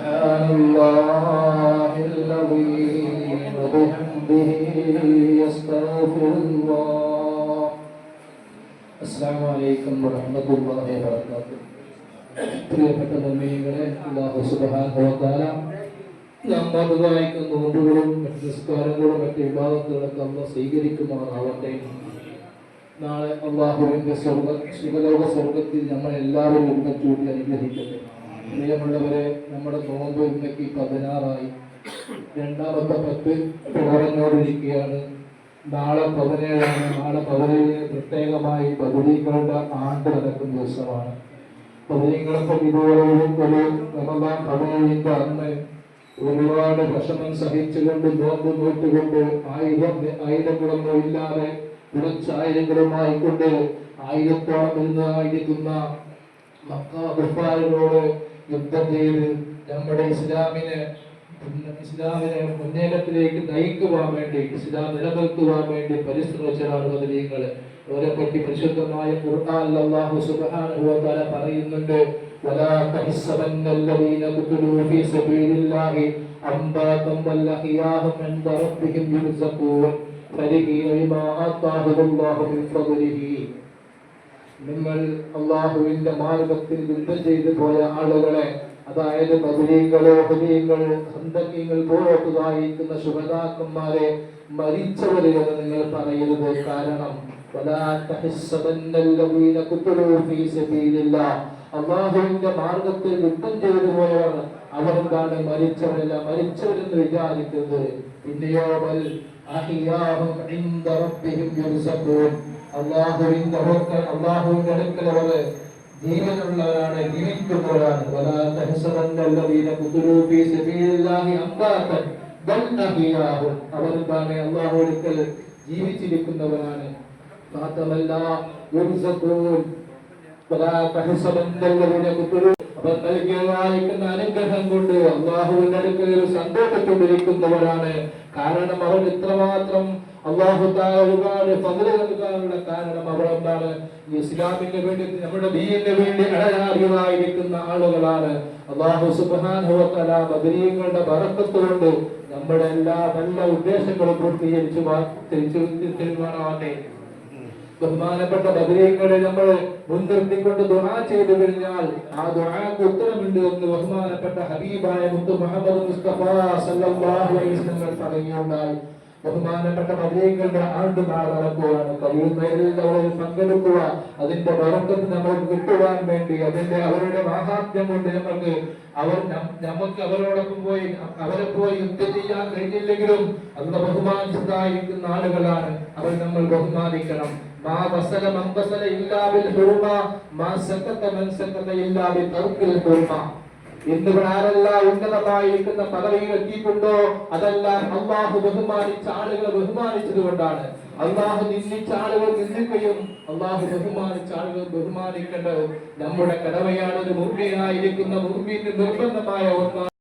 سبحان الله العظيم وبحمده يستغفر الله. السلام عليكم ورحمة الله وبركاته. പ്രിയപ്പെട്ട മുഅ്മിനീങ്ങളെ, അല്ലാഹു സുബ്ഹാനഹു വ തആല നാം വായിക്കുന്ന നോമ്പുകളും മറ്റ് നിസ്കാരങ്ങളും മറ്റ് ഇബാദത്തുകളൊക്കെ അല്ലാഹു സ്വീകരിക്കുമാറാവട്ടെ. നാളെ അല്ലാഹുവിന്റെ ശിവലോക സ്വർഗത്തിൽ നമ്മൾ എല്ലാവരും ഒരുമിച്ചുകൂടി അനുഗ്രഹിക്കട്ടെ. പ്രിയമുള്ളവരെ, നമ്മുടെ നോമ്പ് ഇന്നേക്ക് 16 രണ്ടാമത്തെ 10 തുടർന്നുകൊണ്ടിരിക്കുകയാണ്. നാളെ 17 നാളെ 17 പ്രത്യേകമായി ബദരീങ്ങളുടെ ആണ്ട് നടക്കുന്ന ദിവസമാണ്. ബദരീങ്ങളൊക്കെ ഇതുപോലെയും ഒരു റമദാൻ 17 അന്ന് ഒരുപാട് വിഷമം സഹിച്ചുകൊണ്ട് നോമ്പ് നോറ്റുകൊണ്ട് ആയിരങ്ങളൊന്നും ഇല്ലാതെ കുറച്ചായിരങ്ങളുമായിക്കൊണ്ട് 1000 ആയിരിക്കുന്ന മക്കാഫാരോട് യുദ്ധം ചെയ്ത് നമ്മുടെ ഇസ്ലാമിനെ മുന്നേറ്റത്തിലേക്ക് നയിക്കുവാൻ വേണ്ടി, ഇസ്ലാം നിലനിർത്തുവാൻ വേണ്ടി പരിശ്രമിച്ചതാണ് ബദരീങ്ങൾ. അവരെ പറ്റി പരിശുദ്ധമായ ഖുർആനിൽ അല്ലാഹു സുബ്ഹാനഹു വ തആല പറയുന്നുണ്ട്, വലാ തഹ്സബന്നല്ലദീന ഖുതിലൂ ഫീ സബീലില്ലാഹി അംബാതൻ വൽ അഹ്യാഉൻ ഇൻദ റബ്ബിഹിം യുർസഖൂൻ ഫരിഹീന ബിമാ ആതാഹുല്ലാഹു മിൻ ഫദ്ലിഹി. നിങ്ങൾ അല്ലാഹുവിന്റെ മാർഗത്തിൽ യുദ്ധം ചെയ്തു പോയ ആളുകളെ, അതായത് ബദരീങ്ങളെ, ഹുദൈബികൾ, ഖന്തഖീങ്ങൾ പോലത്തുതായിരിക്കുന്ന ശുഹദാക്കന്മാരെ മരിച്ചവരെ എന്ന് നിങ്ങൾ പറയരുത്. കാരണം വലാ തഹ്സബന്നല്ലദീന ഖുതിലൂ ഫീ സബീലില്ലാഹ്, അല്ലാഹുവിന്റെ മാർഗത്തിൽ യുദ്ധം ചെയ്തു പോയവർ അവരെന്താണ് മരിച്ചവരല്ല, മരിച്ചവരെന്ന് വിചാരിക്കുന്നത്. പിന്നെയോ ബൽ അഹ്യാഉൻ ഇൻദ റബ്ബിഹിം യുർസഖൂൻ, അല്ലാഹുവിന്റെ അടുക്കൽ അവർ ജീവനുള്ളവരാണ്, ജീവിക്കുന്നവരാണ്. വലാ തഹ്സബന്നല്ലദീന ഖുതിലൂ ഫീ സബീലില്ലാഹി അംവാതൻ ബൽ അഹ്യാഉൻ, അവരെന്താണ് അല്ലാഹുവിന്റെ അടുക്കൽ ജീവിച്ചിരിക്കുന്നവരാണ്. മാത്രമല്ല യുർസഖൂൻ, വലാ തഹ്സബന്നല്ലദീന ഖുതിലൂ, അവർ നൽകിയതായിരിക്കുന്ന അനുഗ്രഹം കൊണ്ട് അല്ലാഹുവിന്റെ അടുക്കൽ സന്തോഷിച്ചുകൊണ്ടിരിക്കുന്നവരാണ്. കാരണം അവർ ഇത്രമാത്രം അല്ലാഹു തആല ഒരുപാട് ഫദ്ൽ നൽകാനുള്ള കാരണം അവർ എന്താണ്, ഇസ്ലാമിന് വേണ്ടി, നമ്മുടെ ദീനിന് വേണ്ടി അഴകാരികളായിരിക്കുന്ന ആളുകളാണ്. അല്ലാഹു സുബ്ഹാനഹു വ തആല ബദരീങ്ങളുടെ ബറക്കത്ത് കൊണ്ട് നമ്മുടെ എല്ലാ നല്ല ഉദ്ദേശങ്ങളും പൂർത്തീകരിച്ചുമാറാവട്ടെ. ബഹുമാനപ്പെട്ട ബദരീങ്ങളെ നമ്മൾ മുൻനിർത്തിക്കൊണ്ട് ദുആ ചെയ്തു കഴിഞ്ഞാൽ ആ ദുആക്ക് ഉത്തരമുണ്ട് എന്ന് ബഹുമാനപ്പെട്ട ഹബീബായ മുത്ത് മുഹമ്മദ് മുസ്തഫ സല്ലല്ലാഹു അലൈഹി വസല്ലം പറയുകയുണ്ടായി. ബഹുമാനപ്പെട്ട ബദരീങ്ങളുടെ ആണ്ട് നാളെ നടക്കുകയാണ്. കഴിയുന്നവരിൽ പങ്കെടുക്കുക, അതിന്റെ ബറക്കത്ത് നമുക്ക് കിട്ടുവാൻ വേണ്ടി, അതിന്റെ അവരുടെ മാഹാത്മ്യം കൊണ്ട് നമുക്ക് അവരോടൊപ്പം പോയി അവരെ പോയി യുദ്ധം ചെയ്യാൻ കഴിഞ്ഞില്ലെങ്കിലും അന്ന് ബഹുമാനിച്ചതായിരിക്കുന്ന ആളുകളാണ്. അവർ നമ്മൾ ബഹുമാനിക്കണം. മാ വസല മൻ വസല ഇല്ലാ ബിൽ ഹുർമ, മാ സകത മൻ സകത ഇല്ലാ ബി തർക്കിൽ ഹുർമ. ഇന്നിവിടെ ആരെല്ലാം ഉന്നതമായിരിക്കുന്ന പദവിയിൽ എത്തിയിട്ടുണ്ടോ അതെല്ലാം അല്ലാഹു ബഹുമാനിച്ച ആളുകളെ ബഹുമാനിച്ചത് കൊണ്ടാണ്. അല്ലാഹു നിന്ദിച്ച ആളുകൾ നിന്ദിക്കുകയും അല്ലാഹു ബഹുമാനിച്ച ആളുകൾ ബഹുമാനിക്കേണ്ടത് നമ്മുടെ കടമയാണ്. ഒരു മുഅ്മിനായിരിക്കുന്ന മുഅ്മിന് നിർബന്ധമായ ഒന്നാണ്.